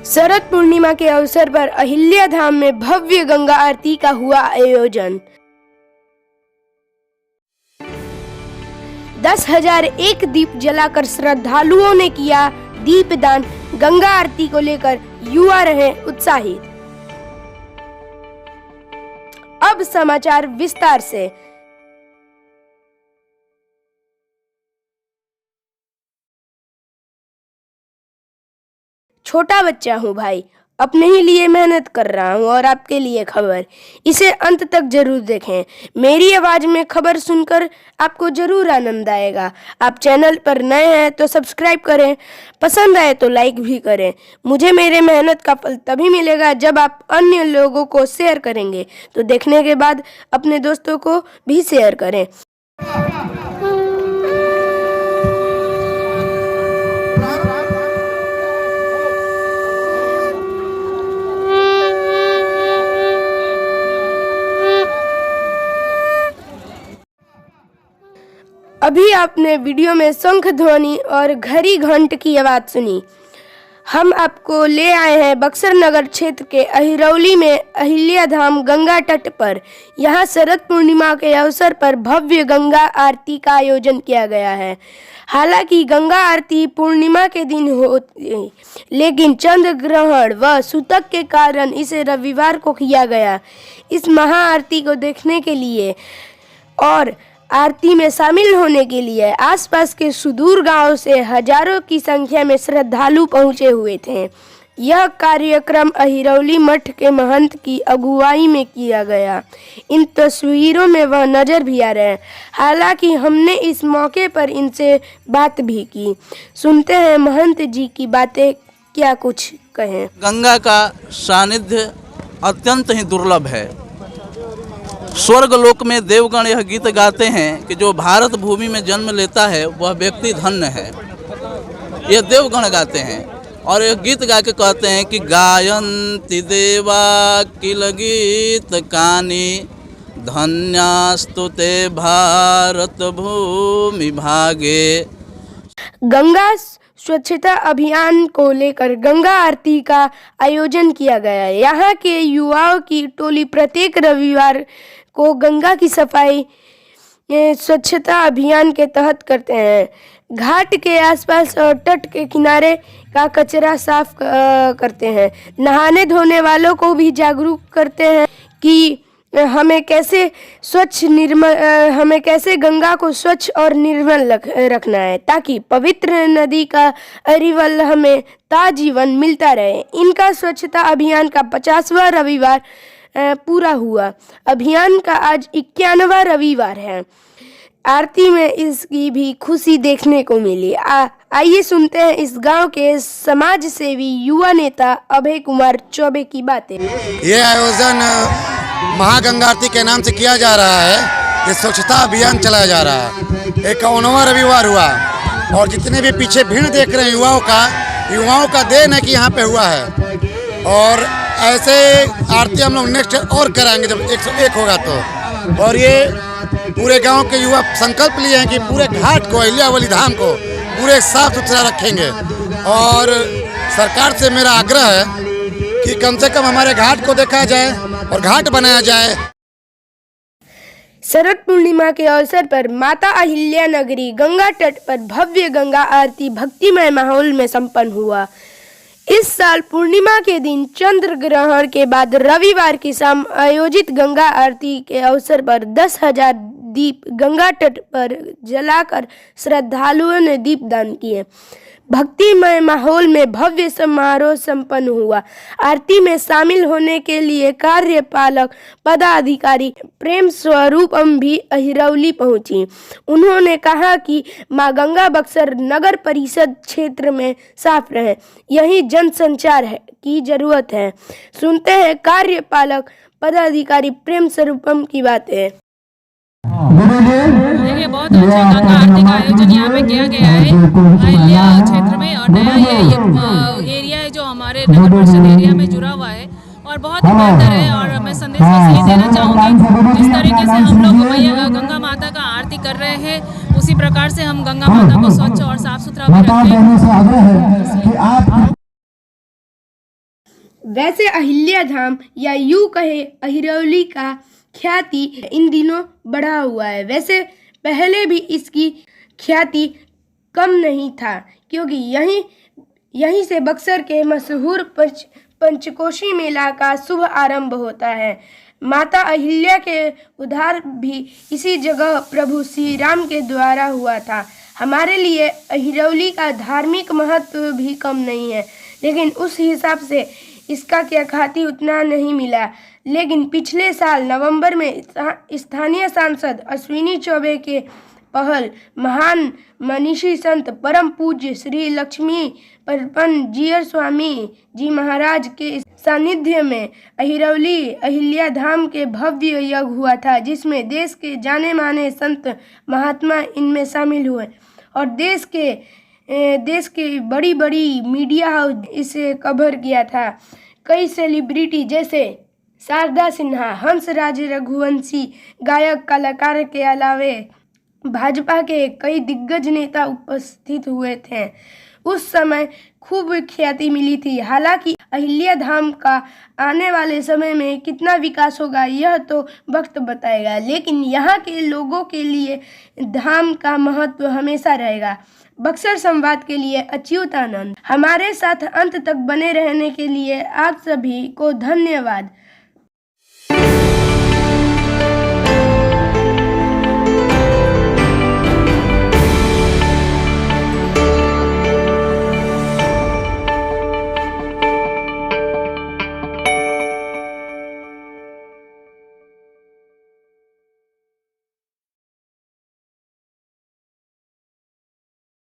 शरद पूर्णिमा के अवसर पर अहिल्या धाम में भव्य गंगा आरती का हुआ आयोजन। 10,001 दीप जलाकर श्रद्धालुओं ने किया दीपदान। गंगा आरती को लेकर युवा रहे उत्साहित। अब समाचार विस्तार से। छोटा बच्चा हूँ भाई, अपने ही लिए मेहनत कर रहा हूँ और आपके लिए खबर। इसे अंत तक जरूर देखें। मेरी आवाज में खबर सुनकर आपको जरूर आनंद आएगा। आप चैनल पर नए हैं तो सब्सक्राइब करें, पसंद आए तो लाइक भी करें। मुझे मेरे मेहनत का फल तभी मिलेगा जब आप अन्य लोगों को शेयर करेंगे। तो देखने के बाद अपने दोस्तों को भी शेयर करें। अभी आपने वीडियो में शंख ध्वनि और घड़ी घंट की आवाज सुनी। हम आपको ले आए हैं बक्सर नगर क्षेत्र के अहिरौली में अहिल्या धाम गंगा तट पर। यहाँ शरद पूर्णिमा के अवसर पर भव्य गंगा आरती का आयोजन किया गया है। हालांकि गंगा आरती पूर्णिमा के दिन होती, लेकिन चंद्र ग्रहण व सूतक के कारण इसे रविवार को किया गया। इस महाआरती को देखने के लिए और आरती में शामिल होने के लिए आसपास के सुदूर गांवों से हजारों की संख्या में श्रद्धालु पहुंचे हुए थे। यह कार्यक्रम अहिरौली मठ के महंत की अगुवाई में किया गया। इन तस्वीरों में वह नजर भी आ रहे हैं। हालांकि हमने इस मौके पर इनसे बात भी की। सुनते हैं महंत जी की बातें, क्या कुछ कहें। गंगा का सानिध्य अत्यंत ही दुर्लभ है। स्वर्ग लोक में देवगण यह गीत गाते हैं कि जो भारत भूमि में जन्म लेता है वह व्यक्ति धन्य है। यह देवगण गाते हैं और यह गीत गा के कहते हैं कि गायन्ति देवा किल गीत कानी धन्यास्तुते भारत भूमि भागे। गंगा स्वच्छता अभियान को लेकर गंगा आरती का आयोजन किया गया है। यहाँ के युवाओं की टोली प्रत्येक रविवार को गंगा की सफाई स्वच्छता अभियान के तहत करते हैं। घाट के आसपास और तट के किनारे का कचरा साफ करते हैं। नहाने धोने वालों को भी जागरूक करते हैं कि हमें कैसे गंगा को स्वच्छ और निर्मल रखना है, ताकि पवित्र नदी का अरिवल हमें ताजीवन मिलता रहे। इनका स्वच्छता अभियान का 50वां रविवार पूरा हुआ। अभियान का आज 91वां रविवार है। आरती में इसकी भी खुशी देखने को मिली। आइए सुनते हैं इस गांव के समाज सेवी युवा नेता अभय कुमार चौबे की बातें। ये आयोजन महागंगा आरती के नाम से किया जा रहा है। ये स्वच्छता अभियान चलाया जा रहा है। 51वां रविवार हुआ और जितने भी पीछे भीड़ देख रहे हैं युवाओं का देन है कि यहाँ पे हुआ है। और ऐसे आरती हम लोग नेक्स्ट और कराएंगे जब 101 होगा तो। और ये पूरे गांव के युवा संकल्प लिए हैं कि पूरे घाट को, अहिल्यावली धाम को पूरे साफ सुथरा रखेंगे। और सरकार से मेरा आग्रह है कि कम से कम हमारे घाट को देखा जाए और घाट बनाया जाए। शरद पूर्णिमा के अवसर पर माता अहिल्या नगरी गंगा तट पर भव्य गंगा आरती भक्तिमय माहौल में संपन्न हुआ। इस साल पूर्णिमा के दिन चंद्र ग्रहण के बाद रविवार की शाम आयोजित गंगा आरती के अवसर पर 10,000 दीप गंगा तट पर जलाकर श्रद्धालुओं ने दीपदान किए। भक्तिमय माहौल में भव्य समारोह संपन्न हुआ। आरती में शामिल होने के लिए कार्यपालक पदाधिकारी प्रेम स्वरूपम भी अहिरौली पहुंची। उन्होंने कहा कि मां गंगा बक्सर नगर परिषद क्षेत्र में साफ रहे, यही जन संचार की जरूरत है। सुनते हैं कार्यपालक पदाधिकारी प्रेम स्वरूपम की बातें। देखिए, बहुत अच्छा गंगा आरती का आयोजन यहाँ पे किया गया है अहिल्या क्षेत्र में। और नया ये एरिया है जो हमारे नगर परिषद एरिया में जुड़ा हुआ है और बहुत ही बेहतर है। और मैं संदेश बस यही देना चाहूँगी, जिस तरीके से हम लोग मैया गंगा माता का आरती कर रहे हैं, उसी प्रकार से हम गंगा माता को स्वच्छ और साफ सुथरा भी रखें। वैसे अहिल्या धाम या यूं कहे अहिरौली का ख्याति इन दिनों बढ़ा हुआ है। वैसे पहले भी इसकी ख्याति कम नहीं था, क्योंकि यहीं से बक्सर के मशहूर पंचकोशी मेला का शुभ आरंभ होता है। माता अहिल्या के उद्धार भी इसी जगह प्रभु श्री राम के द्वारा हुआ था। हमारे लिए अहिरौली का धार्मिक महत्व भी कम नहीं है, लेकिन उस हिसाब से इसका क्या ख्याति उतना नहीं मिला। लेकिन पिछले साल नवंबर में स्थानीय सांसद अश्विनी चौबे के पहल महान मनीषी संत परम पूज्य श्री लक्ष्मी परपन जीयर स्वामी जी महाराज के सानिध्य में अहिरौली अहिल्या धाम के भव्य यज्ञ हुआ था, जिसमें देश के जाने माने संत महात्मा इनमें शामिल हुए और देश के बड़ी बड़ी मीडिया हाउस इसे कवर किया था। कई सेलिब्रिटी जैसे शारदा सिन्हा, हंसराज रघुवंशी, गायक कलाकार के अलावे भाजपा के कई दिग्गज नेता उपस्थित हुए थे। उस समय खूब ख्याति मिली थी। हालांकि अहिल्या धाम का आने वाले समय में कितना विकास होगा यह तो वक्त बताएगा, लेकिन यहाँ के लोगों के लिए धाम का महत्व हमेशा रहेगा। बक्सर संवाद के लिए अच्युतानंद। हमारे साथ अंत तक बने रहने के लिए आप सभी को धन्यवाद।